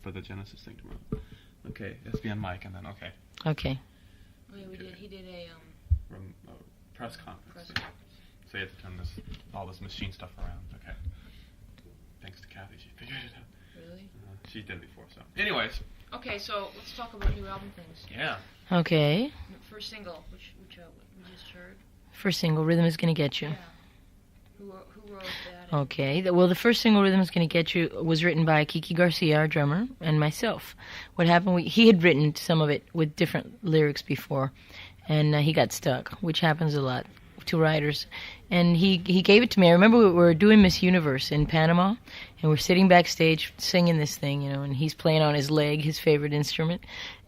for the Genesis thing tomorrow. Okay, let's be on mic and then okay. Okay. Oh, yeah, we did. He did a Press conference. So you have to turn all this machine stuff around. Okay. Thanks to Kathy, she figured it out. Really? She did it before, so. Anyways. Okay, so let's talk about new album things. Yeah. Okay. First single, which we just heard. First single, Rhythm Is Gonna Get You. Yeah. Who wrote that? Okay. Well, the first single, Rhythm Is Gonna Get You, was written by Kiki Garcia, our drummer, and myself. What happened, he had written some of it with different lyrics before, and he got stuck, which happens a lot to writers. And he gave it to me. I remember we were doing Miss Universe in Panama, and we're sitting backstage singing this thing, and he's playing on his leg, his favorite instrument.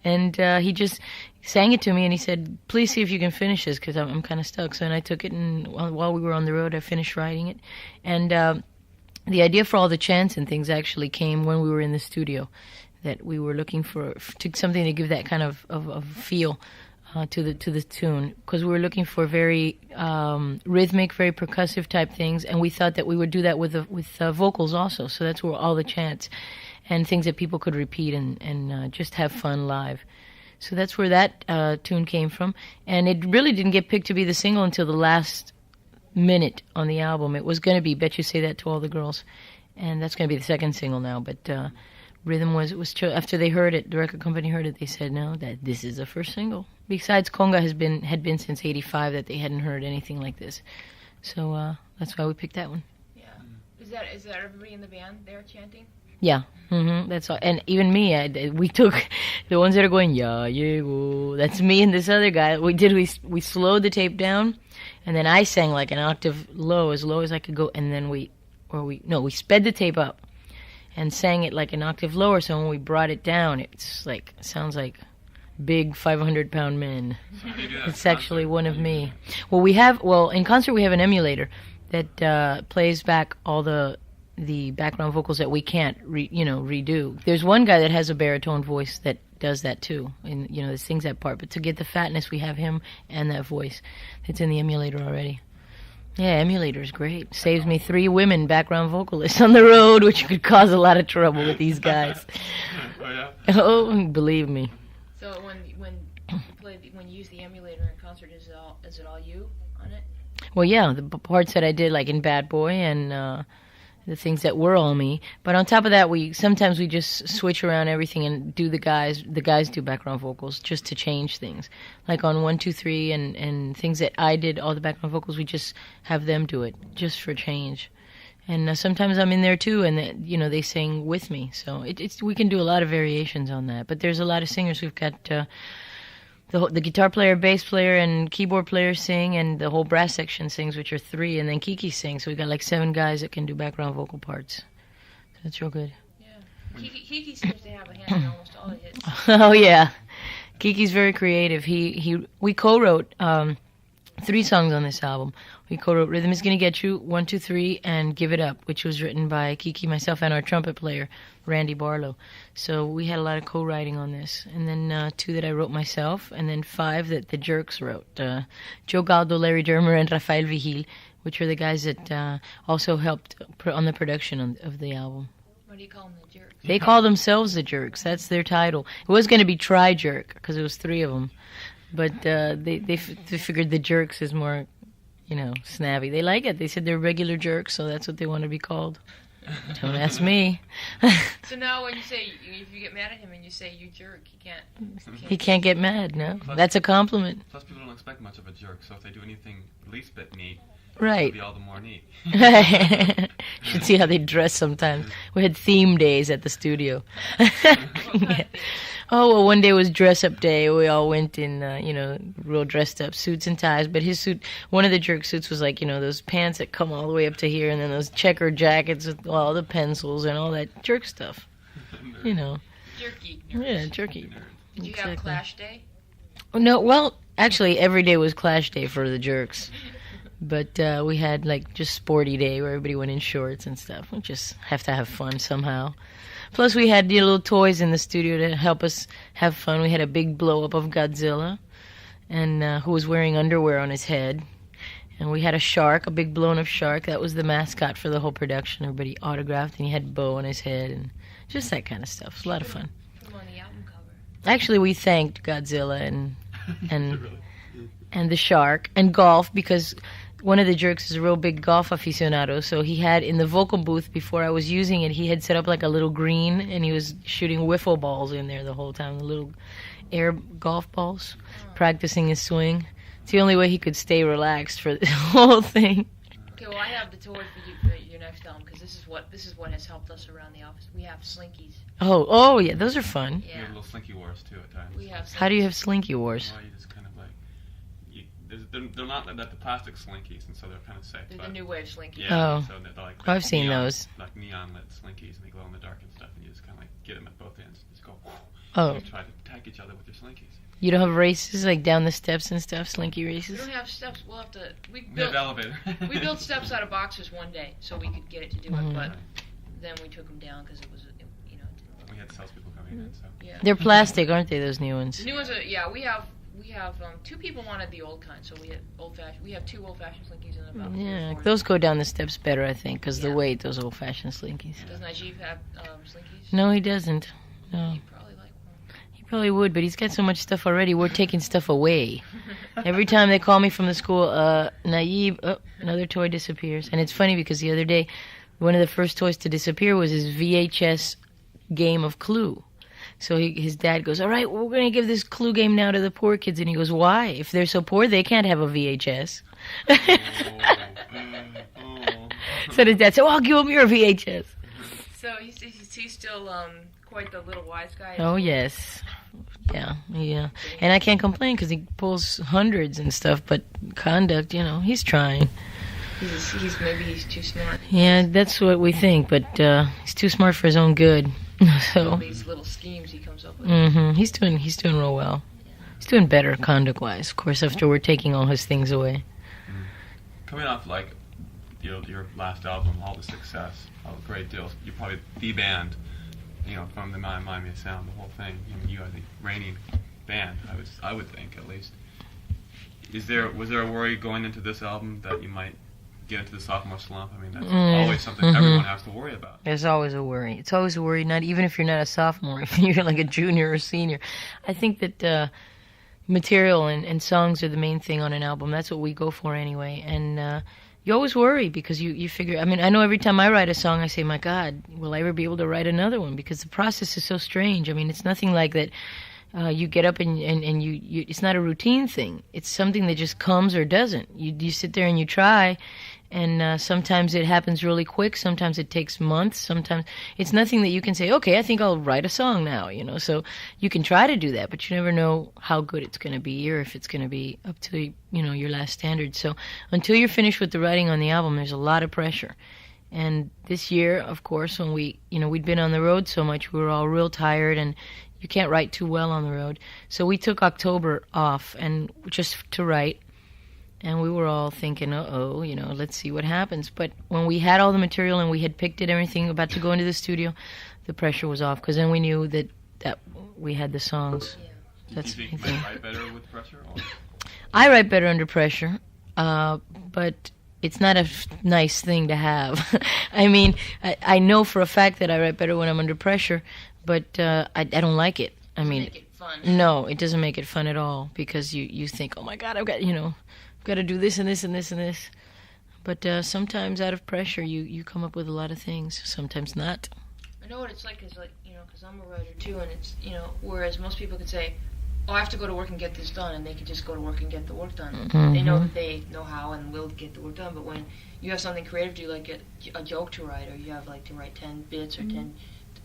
And he just sang it to me, and he said, please see if you can finish this, because I'm kind of stuck. So then I took it, and while we were on the road, I finished writing it. And the idea for all the chants and things actually came when we were in the studio, that we were looking for something to give that kind of feel to the tune, because we were looking for very rhythmic, very percussive type things, and we thought that we would do that with vocals also. So that's where all the chants and things that people could repeat and just have fun live. So that's where that tune came from, and it really didn't get picked to be the single until the last minute on the album. It was going to be Bet You Say That to All the Girls, and that's going to be the second single now, but Rhythm was after they heard it, the record company heard it, they said no, that this is the first single. Besides, Conga had been since '85 that they hadn't heard anything like this, so that's why we picked that one. Yeah, is that everybody in the band there chanting? Yeah, that's all. And even me, we took the ones that are going yeah, that's me and this other guy. We slowed the tape down, and then I sang like an octave low as I could go, and then we sped the tape up and sang it like an octave lower, so when we brought it down, sounds like big 500-pound men. So it's actually one of me. Well, in concert we have an emulator that plays back all the background vocals that we can't redo. There's one guy that has a baritone voice that does that too, and that sings that part. But to get the fatness, we have him and that voice. It's in the emulator already. Yeah, emulator's great. Saves me 3 women background vocalists on the road, which could cause a lot of trouble with these guys. Oh, yeah? Oh, believe me. So when you use the emulator in concert, is it all you on it? Well, yeah, the parts that I did, like in Bad Boy, and the things that were all me. But on top of that, sometimes we just switch around everything and do the guys do background vocals just to change things. Like on 1, 2, 3 and things that I did, all the background vocals, we just have them do it just for change. And sometimes I'm in there too, and they sing with me. So we can do a lot of variations on that. But there's a lot of singers. We've got the guitar player, bass player, and keyboard player sing, and the whole brass section sings, which are 3, and then Kiki sings. So we got like 7 guys that can do background vocal parts. So that's real good. Yeah, Kiki seems to have a hand in almost all the hits. Oh yeah, Kiki's very creative. We co-wrote 3 songs on this album. We co-wrote Rhythm Is Gonna Get You, 1, 2, 3, and Give It Up, which was written by Kiki, myself, and our trumpet player, Randy Barlow. So we had a lot of co-writing on this. And then 2 that I wrote myself, and then 5 that the Jerks wrote. Joe Galdo, Larry Dermer, and Rafael Vigil, which are the guys that also helped on the production of the album. What do you call them, the Jerks? They call themselves the Jerks. That's their title. It was going to be Tri-Jerk, because it was 3 of them. But they figured the Jerks is more, snabby. They like it. They said they're regular jerks, so that's what they want to be called. Don't ask me. So now when if you get mad at him and you say you jerk, he can't get mad, no? That's a compliment. Plus people don't expect much of a jerk, so if they do anything the least bit neat, right, it'll be all the more neat. Should see how they dress sometimes. We had theme days at the studio. Yeah. Oh, well, one day was dress-up day. We all went in, real dressed-up suits and ties. But his suit, one of the jerk suits was like, those pants that come all the way up to here, and then those checkered jackets with all the pencils and all that jerk stuff. Jerky. Nerds. Yeah, jerky. Did you have Clash Day? No, well, actually, every day was Clash Day for the Jerks. But we had, just Sporty Day where everybody went in shorts and stuff. We just have to have fun somehow. Plus, we had little toys in the studio to help us have fun. We had a big blow-up of Godzilla, and who was wearing underwear on his head. And we had a shark, a big blown-up shark. That was the mascot for the whole production. Everybody autographed, and he had a bow on his head, and just that kind of stuff. It was a lot of fun. Put him on the album cover. Actually, we thanked Godzilla and Really? and the shark and golf, because one of the jerks is a real big golf aficionado. So he had in the vocal booth, before I was using it, he had set up like a little green, and he was shooting wiffle balls in there the whole time, the little air golf balls, practicing his swing. It's the only way he could stay relaxed for the whole thing. Okay, well, I have the toy for you for your next album, because this is what has helped us around the office. We have slinkies. Oh yeah, those are fun. Yeah. We have little slinky wars too at times. We have. Slinkies. How do you have slinky wars? Well, you just kind of like, they're not like the plastic slinkies, and so they're kind of safe. They're but, the new wave slinkies. Oh. Yeah, so they're like I've seen neon, those. like neon lit slinkies, and they glow in the dark and stuff, and you just kind of like get them at both ends. Just go. Oh. And try to tag each other with your slinkies. You don't have races like down the steps and stuff, slinky We races? don't have steps. We'll have to. We We have built. elevator. We built steps out of boxes one day so we could get it to do Mhm. it, but then we took them down because it was, you know. We had salespeople coming in, so. Yeah. They're plastic, aren't they, those new ones? The new ones are, yeah. We have two people wanted the old kind, so we had old-fashioned. We have two old-fashioned slinkies and about three or Yeah, four. those go down the steps better, I think, because the Yeah. weight, those old-fashioned slinkies. Does Najib have slinkies? No, he doesn't. No. He'd probably like one. He probably would, but he's got so much stuff already. We're taking stuff away. Every time they call me from the school, Naib, another toy disappears. And it's funny because the other day, one of the first toys to disappear was his VHS game of Clue. So his dad goes, all right, we're going to give this Clue game now to the poor kids. And he goes, why? If they're so poor, they can't have a VHS. Oh. So his dad said, well, I'll give them your VHS. So he's still quite the little wise guy. Oh, yes. Yeah. And I can't complain because he pulls hundreds and stuff, but conduct, he's trying. Maybe he's too smart. Yeah, that's what we think, but he's too smart for his own good. All So these little schemes he comes up with. he's doing real well. He's doing better conduct-wise, of course, after we're taking all his things away. Coming off like your last album, all the success, all the great deals, you're probably the band, from the Miami Sound, the whole thing. You are the reigning band. I would think at least. Was there a worry going into this album that you might get into the sophomore slump? I mean, that's always something everyone has to worry about. There's always a worry. It's always a worry, not even if you're not a sophomore, if you're like a junior or senior. I think that material and songs are the main thing on an album. That's what we go for anyway. And you always worry because you figure, I know every time I write a song, I say, my God, will I ever be able to write another one? Because the process is so strange. It's nothing like that. You get up and you it's not a routine thing. It's something that just comes or doesn't. You sit there and you try, and sometimes it happens really quick. Sometimes it takes months. Sometimes it's nothing that you can say, okay, I think I'll write a song now, So you can try to do that, but you never know how good it's going to be or if it's going to be up to, your last standard. So until you're finished with the writing on the album, there's a lot of pressure. And this year, of course, when we'd been on the road so much, we were all real tired, and you can't write too well on the road. So we took October off and just to write. And we were all thinking, let's see what happens. But when we had all the material and we had picked it, everything, about to go into the studio, the pressure was off because then we knew that we had the songs. Yeah. That's Do you think you might write better with pressure? Or? I write better under pressure, but it's not a nice thing to have. I know for a fact that I write better when I'm under pressure, but I don't like it. Make it fun. No, it doesn't make it fun at all because you think, oh my God, I've got to do this and this and this and this. But sometimes out of pressure, you come up with a lot of things. Sometimes not. I know what it's like, because I'm a writer too, and it's, whereas most people could say, oh, I have to go to work and get this done, and they could just go to work and get the work done. Mm-hmm. They know that they know how and will get the work done, but when you have something creative to do, like a joke to write, or you have to write 10 bits or 10,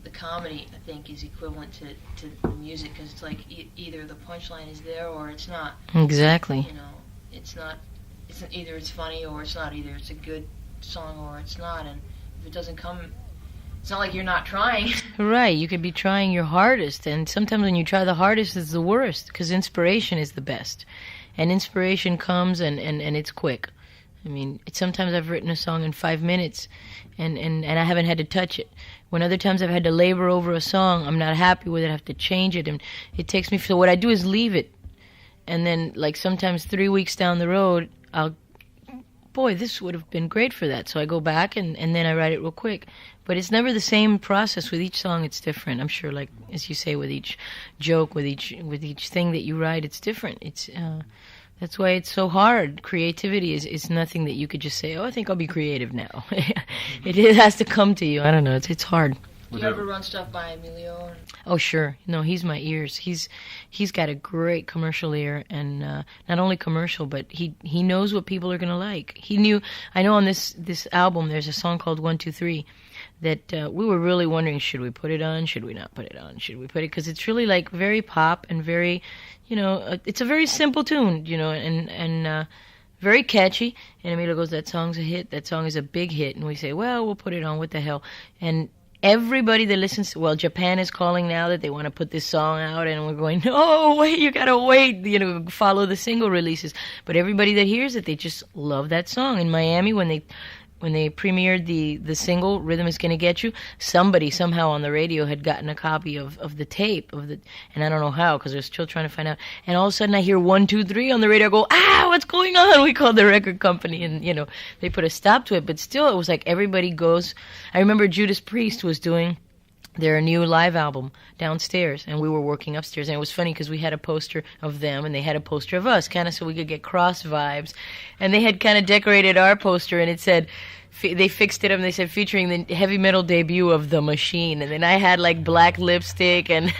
the comedy, I think, is equivalent to the music, because it's like either the punchline is there or it's not. Exactly. It's not, either it's funny or it's not, either it's a good song or it's not, and if it doesn't come, it's not like you're not trying. Right, you could be trying your hardest, and sometimes when you try the hardest, it's the worst, because inspiration is the best. And inspiration comes, and it's quick. Sometimes I've written a song in 5 minutes, and I haven't had to touch it. When other times I've had to labor over a song, I'm not happy with it, I have to change it, and it takes me, so what I do is leave it. And then, sometimes 3 weeks down the road, I'll boy, this would have been great for that. So I go back and then I write it real quick. But it's never the same process. With each song, it's different. I'm sure, like as you say, with each joke, with each thing that you write, it's different. It's that's why it's so hard. Creativity is nothing that you could just say, oh, I think I'll be creative now. it has to come to you. I don't know. It's hard. Do you ever run stuff by Emilio? Oh, sure. No, he's my ears. He's got a great commercial ear, and not only commercial, but he knows what people are gonna like. He knew. I know on this album, there's a song called 1, 2, 3 that we were really wondering, should we put it on? Should we not put it on? Should we put it? Because it's really like very pop and very, it's a very simple tune, and very catchy. And Emilio goes, that song's a hit. That song is a big hit. And we say, well, we'll put it on. What the hell? And everybody that listens, Japan is calling now that they want to put this song out, and we're going, no, wait, you gotta wait, follow the single releases. But everybody that hears it, they just love that song. In Miami, when they premiered the single Rhythm Is Gonna Get You, somebody somehow on the radio had gotten a copy of the tape and I don't know how, because they're still trying to find out. And all of a sudden I hear 1, 2, 3 on the radio. I go, what's going on? We called the record company, and they put a stop to it. But still, it was like everybody goes. I remember Judas Priest was doing their new live album downstairs, and we were working upstairs, and it was funny because we had a poster of them and they had a poster of us, kind of so we could get cross vibes. And they had kind of decorated our poster, and it said, they fixed it up and they said, featuring the heavy metal debut of The Machine. And then I had like black lipstick and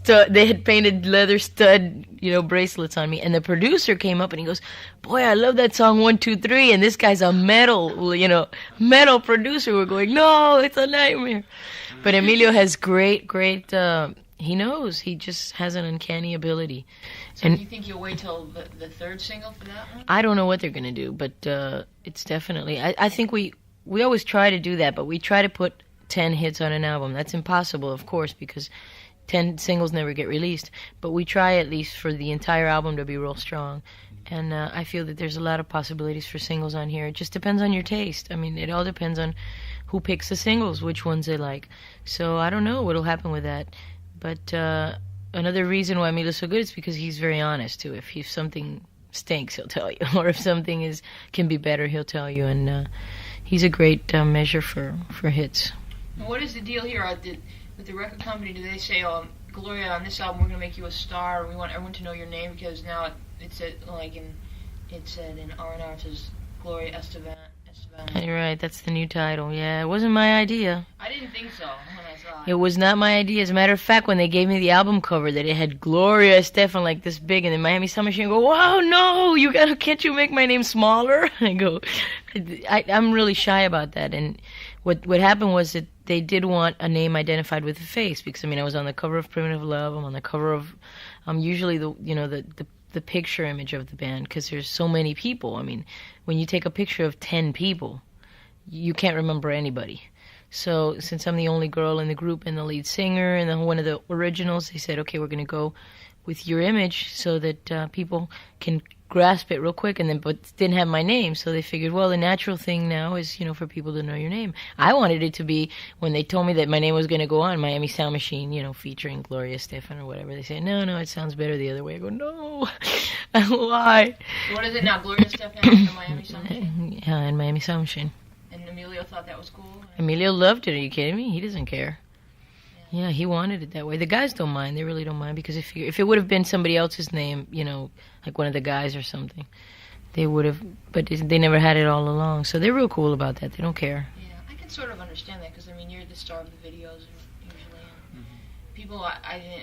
they had painted leather stud, bracelets on me. And the producer came up and he goes, boy, I love that song 1, 2, 3. And this guy's a metal metal producer. We're going, no, it's a nightmare. But Emilio has great, he knows. He just has an uncanny ability. So do you think you'll wait till the third single for that one? I don't know what they're going to do, but it's definitely... I think we always try to do that, but we try to put 10 hits on an album. That's impossible, of course, because 10 singles never get released. But we try at least for the entire album to be real strong. And I feel that there's a lot of possibilities for singles on here. It just depends on your taste. I mean, it all depends on who picks the singles, which ones they like. So I don't know what'll happen with that. But another reason why Emilio's so good is because he's very honest, too. If with stinks, he'll tell you. Or if something can be better, he'll tell you. And he's a great measure for hits. And what is the deal here with the record company? Do they say, Gloria, on this album, we're going to make you a star. We want everyone to know your name, because now it said in R&R, it says Gloria Esteban. You're right, that's the new title. Yeah, it wasn't my idea. I didn't think so when I saw it. It was not my idea. As a matter of fact, when they gave me the album cover, that it had Gloria Estefan like this big, and then Miami Sound Machine go, wow, no, can't you make my name smaller? I go, I'm really shy about that. And what happened was that they did want a name identified with a face, because I was on the cover of Primitive Love. I'm on the cover of usually the picture image of the band, because there's so many people. I mean, when you take a picture of 10 people, you can't remember anybody. So since I'm the only girl in the group and the lead singer and then one of the originals, they said, okay, we're going to go with your image so that people can grasp it real quick, but didn't have my name. So they figured, well, the natural thing now is, for people to know your name. I wanted it to be, when they told me that my name was going to go on, Miami Sound Machine, featuring Gloria Estefan or whatever. They said, no, it sounds better the other way. I go, no, why? What is it now, Gloria Estefan and Miami Sound Machine? Yeah, and Miami Sound Machine. And Emilio thought that was cool? Emilio loved it. Are you kidding me? He doesn't care. Yeah, he wanted it that way. The guys don't mind. They really don't mind, because if it would have been somebody else's name, like one of the guys or something, they would have, but they never had it all along. So they're real cool about that. They don't care. Yeah, I can sort of understand that, because, you're the star of the videos usually. And people,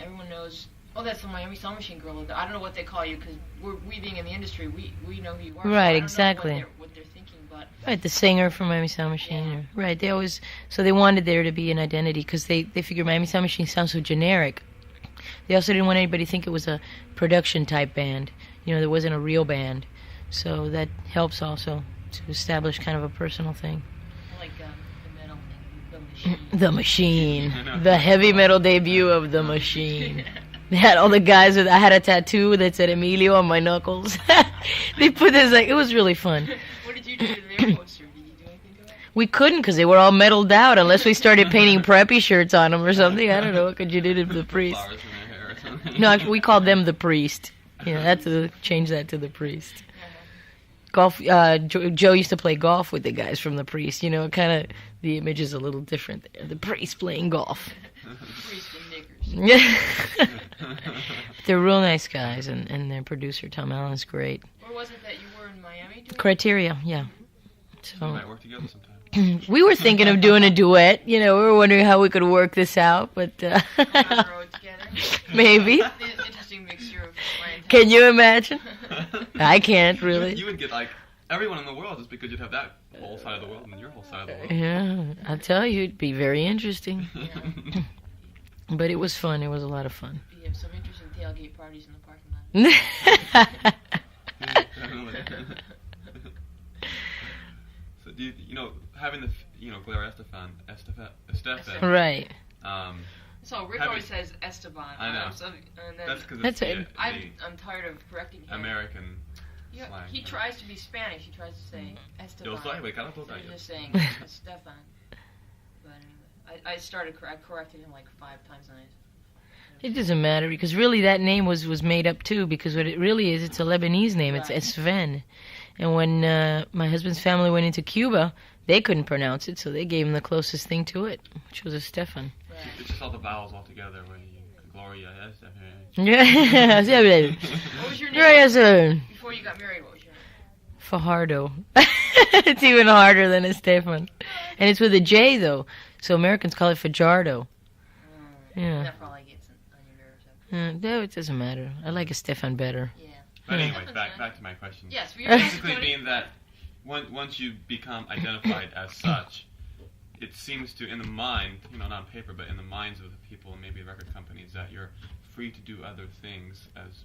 everyone knows, that's the Miami Sound Machine girl. I don't know what they call you, because we being in the industry, we know who you are. Right, so exactly. What they're thinking, but... Right, the singer from Miami Sound Machine. Yeah. Right, so they wanted there to be an identity, because they figured Miami Sound Machine sounds so generic. They also didn't want anybody to think it was a production-type band. There wasn't a real band. So that helps also to establish kind of a personal thing. I like the metal thing, The Machine. The heavy metal debut of The Machine. They had all the guys I had a tattoo that said Emilio on my knuckles. They put this, it was really fun. What did you do to their poster? Did you do anything to it? We couldn't, because they were all metalled out, unless we started painting preppy shirts on them or something. I don't know. What could you do to the priest? Flowers in their hair or something. No, actually, we called them the priest. Yeah, change that to the priest. golf. Joe used to play golf with the guys from the Priest. You know, kind of the image is a little different there. The Priest playing golf. Priest and knickers. Yeah. They're real nice guys, and their producer Tom Allen's great. Where was it that you were in Miami doing? Criteria, yeah. We So might work together sometime. we were thinking of doing a duet. You know, we were wondering how we could work this out, but On the road together. maybe. Interesting mixture of clientele. Can you imagine? I can't really. You would get like everyone in the world just because you'd have that whole side of the world and your whole side of the world. Yeah, I'll tell you, it'd be very interesting. Yeah. But it was fun. It was a lot of fun. You have some interesting tailgate parties in the parking lot. So do you know, having the gloriae Estefan, Right. So Rick Having- always says Esteban. I know. And then that's because That's it's it. I'm tired of correcting him. American Yeah, slang. he tries to be Spanish. He tries to say Esteban. Yo soy mexicano, Instead of yo. just saying Stefan. But anyway, I corrected him like 5 times a night. It doesn't matter because really that name was made up too because what it really is, it's a Lebanese name. Right. It's Sven. And when my husband's family went into Cuba, they couldn't pronounce it, so they gave him the closest thing to it, which was a Stefan. Right. It's just all the vowels all together. Where you gloriae Estefan. Yeah. What was your name before you got married? What was your name? Fajardo. It's even harder than Estefan. And it's with a J, though. So Americans call it Fajardo. Yeah. That probably gets on your nerves. No, it doesn't matter. I like Estefan better. Yeah. But Yeah. anyway, back to my question. Yes, we were Basically, being that once you become identified as such, it seems to, in the mind, not on paper, but in the minds of the people and maybe record companies, that you're free to do other things as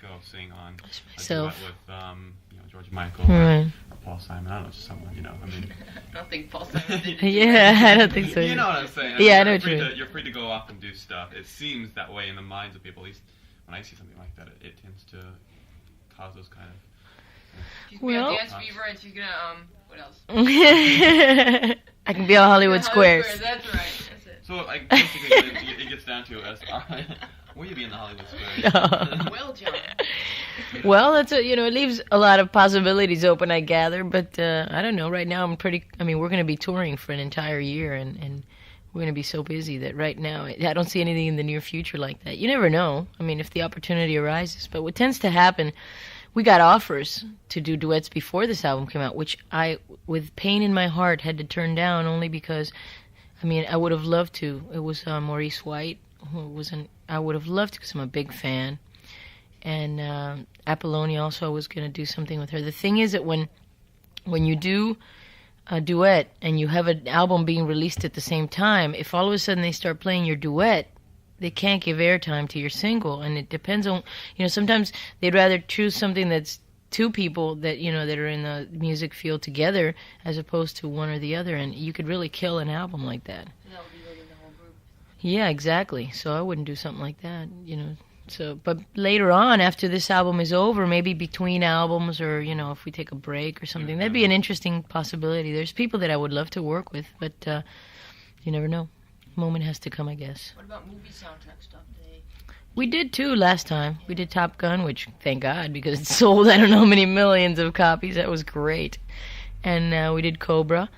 go sing on a duet Myself. with George Michael or Right. Paul Simon. I don't know, just someone, I mean. I don't think Paul Simon did. Yeah, I don't think so. You know what I'm saying? Yeah, I know you're what you free mean. You're free to go off and do stuff. It seems that way in the minds of people. At least when I see something like that, it tends to cause those kind of. She's gonna be on Well- Dance Fever and she's gonna what else? I can be on Hollywood Squares. That's right. That's it. So basically, it gets down to us. Will you be in the Hollywood Square? Well, John. Well, that's it leaves a lot of possibilities open, I gather. But I don't know. Right now, we're going to be touring for an entire year, and we're going to be so busy that right now, I don't see anything in the near future like that. You never know. I mean, if the opportunity arises. But what tends to happen, we got offers to do duets before this album came out, which I, with pain in my heart, had to turn down only because, I would have loved to. It was Maurice White, I would have loved to because I'm a big fan. And Apollonia also, I was going to do something with her. The thing is that when you do a duet and you have an album being released at the same time, if all of a sudden they start playing your duet, they can't give airtime to your single. And it depends on, sometimes they'd rather choose something that's two people that, that are in the music field together as opposed to one or the other. And you could really kill an album like that. That would be really the whole group. Yeah, exactly. So I wouldn't do something like that, So, but later on, after this album is over, maybe between albums or, if we take a break or something, that'd be an interesting possibility. There's people that I would love to work with, but you never know. Moment has to come, I guess. What about movie soundtrack stuff? We did, too, last time. We did Top Gun, which, thank God, because it sold I don't know how many millions of copies. That was great. And we did Cobra,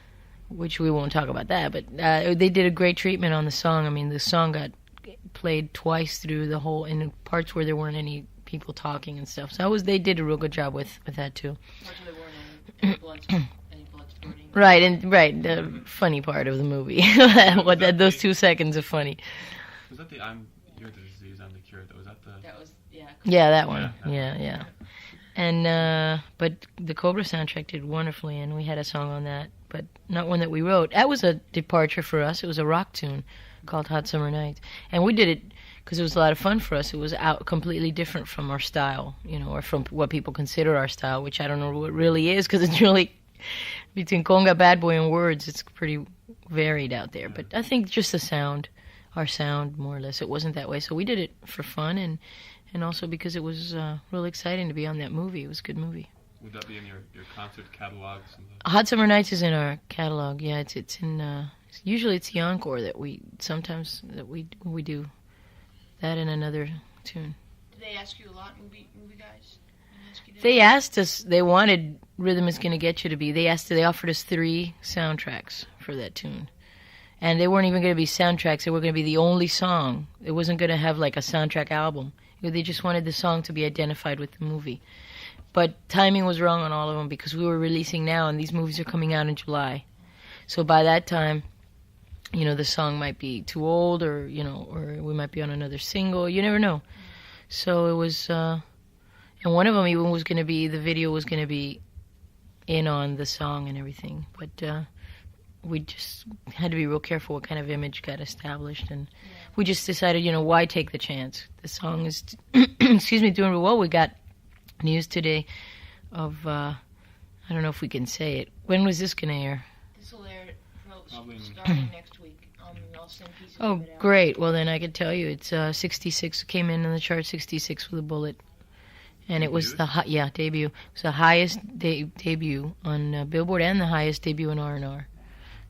which we won't talk about that, but they did a great treatment on the song. The song got played twice through the whole, in parts where there weren't any people talking and stuff. So they did a real good job with that too. Parts where there weren't any blood spurting. Right, the funny part of the movie. Those 2 seconds of funny. Was that the You're the Disease, I'm the Cure? Was that the... That was, yeah. Yeah, that one. Yeah. And but the Cobra soundtrack did wonderfully, and we had a song on that, but not one that we wrote. That was a departure for us. It was a rock tune called Hot Summer Nights, and we did it because it was a lot of fun for us. It was completely different from our style, or from what people consider our style, which I don't know what really is, because it's really between conga, bad boy, and words. It's pretty varied out there. But I think just the sound, our sound, more or less, it wasn't that way. So we did it for fun, and also because it was really exciting to be on that movie. It was a good movie. Would that be in your concert catalog? Hot Summer Nights is in our catalog. Yeah, it's in. Usually it's the encore that we do that and another tune. Did they ask you a lot, movie guys? They asked us. They wanted "Rhythm Is Gonna Get You" to be. They offered us 3 soundtracks for that tune, and they weren't even going to be soundtracks. They were going to be the only song. It wasn't going to have like a soundtrack album. They just wanted the song to be identified with the movie. But timing was wrong on all of them because we were releasing now, and these movies are coming out in July. So by that time, the song might be too old, or or we might be on another single. You never know. So it was, and one of them even was going to be, the video was going to be in on the song and everything. But we just had to be real careful what kind of image got established, and we just decided, why take the chance? The song is, doing real well. We got news today of, I don't know if we can say it. When was this going to air? This will air starting next week. I'll send pieces Oh, of it out. great. Well, then I could tell you it's 66, came in on the chart 66 with a bullet. And it was debut. It was the highest debut on Billboard and the highest debut in R&R.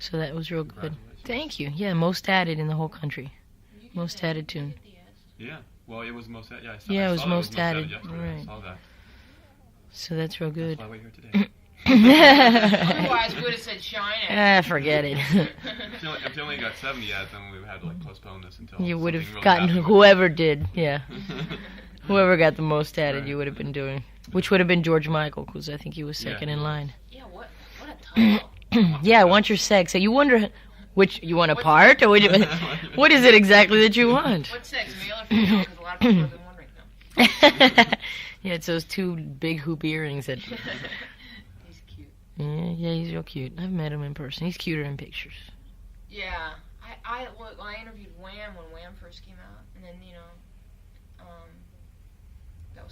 So that was real good. Thank you. Yeah, most added in the whole country. Most added tune. Yeah. Well, it was most added. Yeah, it was saw most added. Yesterday. Right. I saw that. So that's real good. That's why we're here today. Otherwise, we would have said Shine It. Forget it. If you only got 70 ads, then we would have to postpone this until You would have something really gotten happened. whoever did. Yeah. Whoever got the most added, you would have been doing. Which would have been George Michael, because I think he was second in line. Yeah, what a title. Yeah, I want your sex. So you wonder which you want a part, or what is it exactly that you want? What sex, male or female? Because a lot of people have been wondering now. Yeah, it's those 2 big hoop earrings that. He's cute. Yeah, he's real cute. I've met him in person. He's cuter in pictures. Yeah, I interviewed Wham when Wham first came out, and then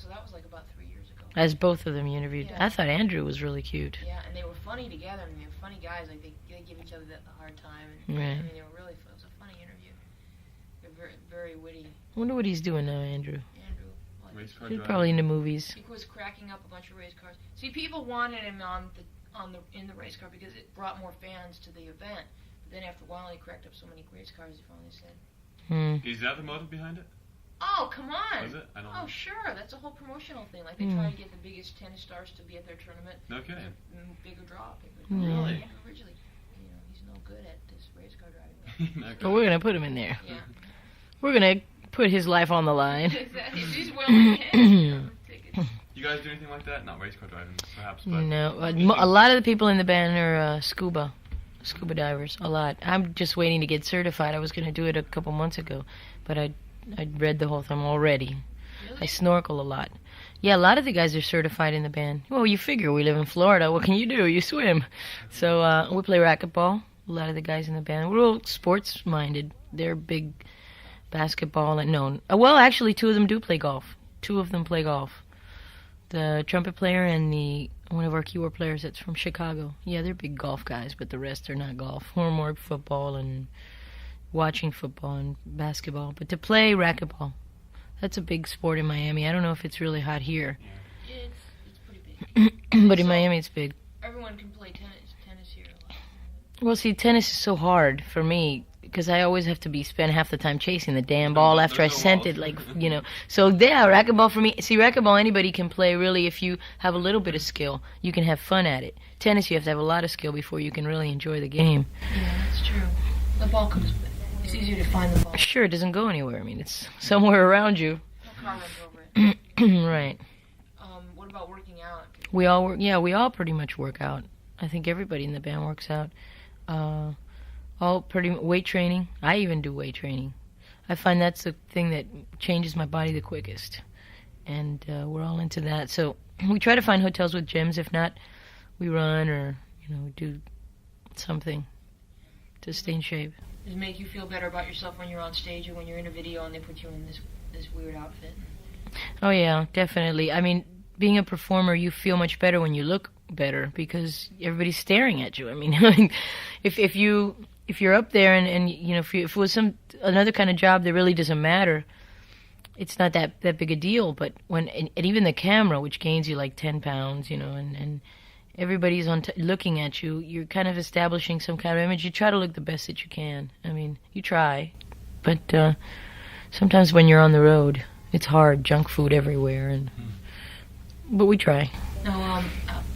that was like about 3 years ago. As both of them you interviewed. Yeah. I thought Andrew was really cute. Yeah, and they were funny together. I mean, they were funny guys. Like they give each other a hard time. And, Right. I mean, they were really. It was a funny interview. They're very, very witty. I wonder what he's doing now, Andrew. Andrew. Race car He's driving. probably into movies. He was cracking up a bunch of race cars. See, people wanted him in the race car because it brought more fans to the event. But then after a while, he cracked up so many race cars. He finally said, Is that the motive behind it? "Oh, come on!" Was it? I don't know. Oh, sure. That's a whole promotional thing. Like they try to get the biggest tennis stars to be at their tournament. No kidding. Bigger draw. Really? Yeah, originally, he's no good at this race car driving. Okay. But we're going to put him in there. Yeah. We're going to put his life on the line. Exactly. If he's willing to take it. You guys do anything like that? Not race car driving, perhaps, but No, a lot of the people in the band are scuba divers. A lot. I'm just waiting to get certified. I was going to do it a couple months ago, but I'd read the whole thing already. I snorkel a lot. Yeah, a lot of the guys are certified in the band. Well, you figure we live in Florida. What can you do? You swim. So we play racquetball. A lot of the guys in the band. We're all sports-minded. They're big basketball and well, actually, 2 of them do play golf. 2 of them play golf. The trumpet player and one of our keyboard players that's from Chicago. Yeah, they're big golf guys, but the rest are not golf. We're more football and watching football and basketball. But to play racquetball, that's a big sport in Miami. I don't know if it's really hot here. It's pretty big. But in Miami it's big. Everyone can play tennis here a lot. Well, see, tennis is so hard for me because I always have to spend half the time chasing the damn ball after I sent it, So, yeah, racquetball for me. See, racquetball anybody can play, really, if you have a little bit of skill. You can have fun at it. Tennis, you have to have a lot of skill before you can really enjoy the game. Yeah, that's true. The ball comes. It's easier to find the ball. Sure, it doesn't go anywhere. I mean, it's somewhere around you. No car runs over it. Right. What about working out? We all work. Yeah, we all pretty much work out. I think everybody in the band works out. All pretty weight training. I even do weight training. I find that's the thing that changes my body the quickest, and we're all into that. So we try to find hotels with gyms. If not, we run or do something to stay in shape. Does it make you feel better about yourself when you're on stage or when you're in a video and they put you in this weird outfit? Oh yeah, definitely. I mean, being a performer, you feel much better when you look better because everybody's staring at you. I mean, if you're up there and if it was another kind of job that really doesn't matter, it's not that big a deal. But when and even the camera, which gains you like 10 pounds, and everybody's looking at you, you're kind of establishing some kind of image. You try to look the best that you can. I mean, you try, but sometimes when you're on the road, it's hard. Junk food everywhere, and but we try. Now,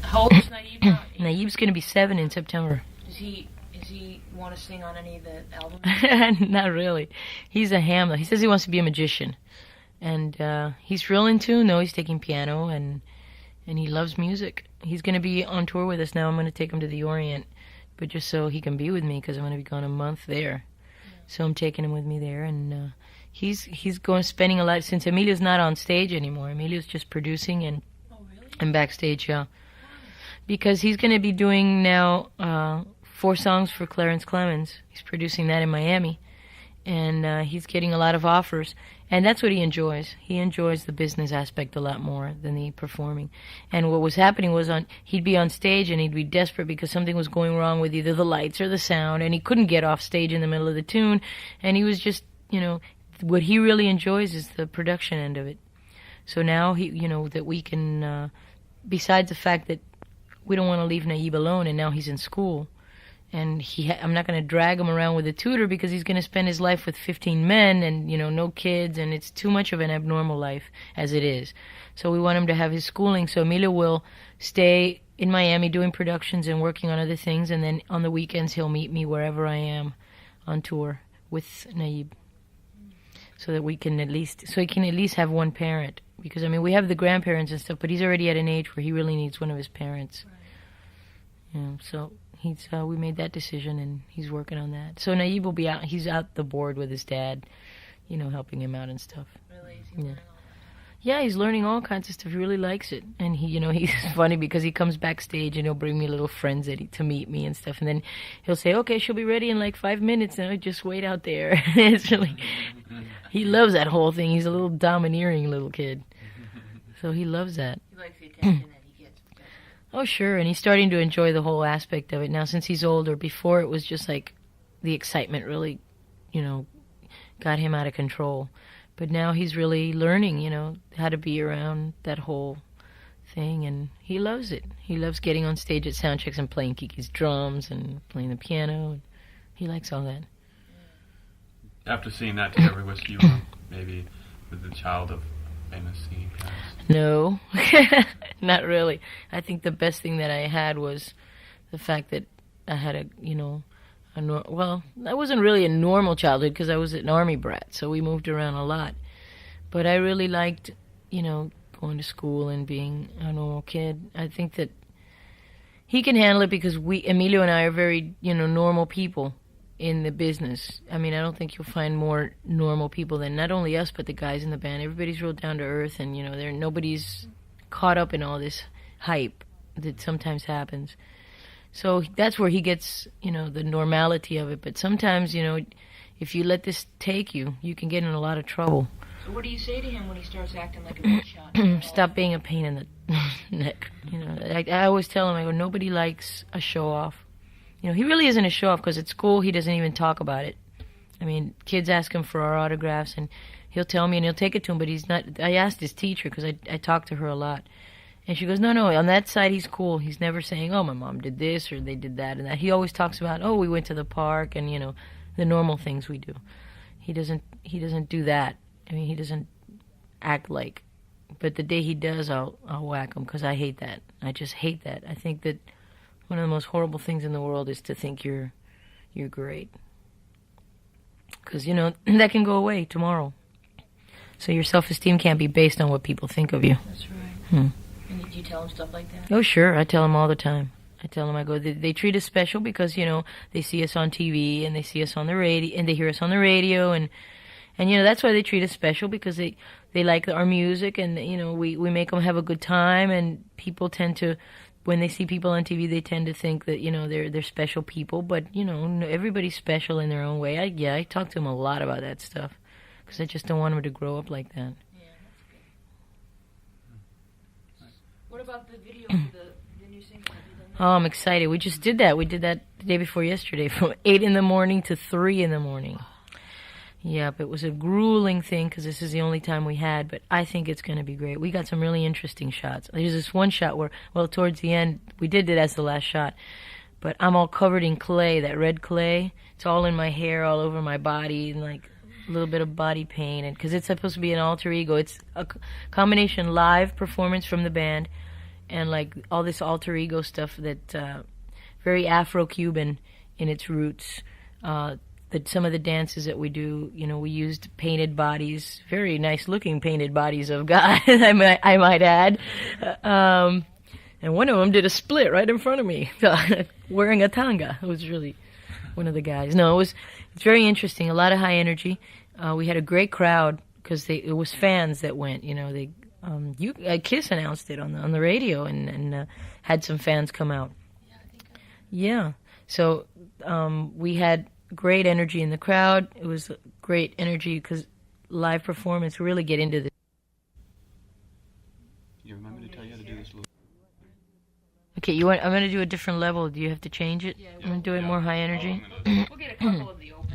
how old is Naib now? Naib's going to be 7 in September. Does he want to sing on any of the albums? Not really. He's a ham. He says he wants to be a magician. And he's real in tune, though. He's taking piano, and he loves music. He's going to be on tour with us now. I'm going to take him to the Orient, but just so he can be with me, because I'm going to be gone a month there. So I'm taking him with me there, and he's spending a lot, since Emilio's not on stage anymore. Emilio's just producing and backstage, yeah. Because he's going to be doing now 4 songs for Clarence Clemens. He's producing that in Miami, and he's getting a lot of offers. And that's what he enjoys. He enjoys the business aspect a lot more than the performing. And what was happening was he'd be on stage and he'd be desperate because something was going wrong with either the lights or the sound, and he couldn't get off stage in the middle of the tune. And he was just, what he really enjoys is the production end of it. So now that we can, besides the fact that we don't want to leave Naib alone, and now he's in school. And I'm not going to drag him around with a tutor, because he's going to spend his life with 15 men and, no kids, and it's too much of an abnormal life as it is. So we want him to have his schooling. So Emilio will stay in Miami doing productions and working on other things, and then on the weekends he'll meet me wherever I am on tour with Naib. So that he can at least have one parent. Because, we have the grandparents and stuff, but he's already at an age where he really needs one of his parents. Right. So... we made that decision, and he's working on that. So Naib will be out. He's out the board with his dad, helping him out and stuff. Really? Is he learning all that? Yeah, he's learning all kinds of stuff. He really likes it. And he's funny because he comes backstage and he'll bring me little friends to meet me and stuff. And then he'll say, "Okay, she'll be ready in like 5 minutes." And I just wait out there. It's really, he loves that whole thing. He's a little domineering little kid. So he loves that. He likes the attention that he gets. Oh, sure, and he's starting to enjoy the whole aspect of it now since he's older. Before, it was just like the excitement really, got him out of control. But now he's really learning, how to be around that whole thing, and he loves it. He loves getting on stage at sound checks and playing Kiki's drums and playing the piano. And he likes all that. After seeing that, did you ever wish you were maybe with the child of famous singing parents? No, not really. I think the best thing that I had was the fact that I had I wasn't really a normal childhood because I was an army brat, so we moved around a lot. But I really liked, going to school and being a normal kid. I think that he can handle it because Emilio and I are very, normal people in the business. I don't think you'll find more normal people than not only us, but the guys in the band. Everybody's real down to earth, and nobody's caught up in all this hype that sometimes happens. So that's where he gets, the normality of it. But sometimes, if you let this take you, you can get in a lot of trouble. So what do you say to him when he starts acting like a big shot? Stop being a pain in the neck. I always tell him, I go, nobody likes a show-off. He really isn't a show-off because at school he doesn't even talk about it. Kids ask him for our autographs, and he'll tell me, and he'll take it to him, but he's not. I asked his teacher because I talked to her a lot. And she goes, no, on that side he's cool. He's never saying, oh, my mom did this or they did that and that. He always talks about, oh, we went to the park and, the normal things we do. He doesn't do that. He doesn't act like. But the day he does, I'll whack him because I hate that. I just hate that. I think that one of the most horrible things in the world is to think you're great. Because, that can go away tomorrow. So your self-esteem can't be based on what people think of you. That's right. And did you tell him stuff like that? Oh, sure. I tell him all the time. I go, they treat us special because, they see us on TV and they see us on the radio and they hear us on the radio. And that's why they treat us special because they like our music and, we make them have a good time. And people tend to, when they see people on TV, they tend to think that, they're special people. But, everybody's special in their own way. I talk to him a lot about that stuff because I just don't want him to grow up like that. What about the video for the new single? Oh, I'm excited. We just did that. We did that the day before yesterday from 8 in the morning to 3 in the morning. Yep, it was a grueling thing because this is the only time we had, but I think it's going to be great. We got some really interesting shots. There's this one shot where, towards the end, we did it as the last shot, but I'm all covered in clay, that red clay. It's all in my hair, all over my body, and a little bit of body pain, and because it's supposed to be an alter ego, it's a combination live performance from the band and like all this alter ego stuff that very Afro-Cuban in its roots. That some of the dances that we do, you know, we used painted bodies, very nice looking painted bodies of guys, I might add. And one of them did a split right in front of me, wearing a tanga. It was really one of the guys. No, it's very interesting. A lot of high energy. We had a great crowd because it was fans that went. You know, Kiss announced it on the radio and had some fans come out. Yeah. So we had great energy in the crowd. It was great energy because live performance really get into this. You remember to tell you how to do this little. Okay, I'm going to do a different level. Do you have to change it? Yeah, I'm going to do it more high energy. We'll get a couple of the open.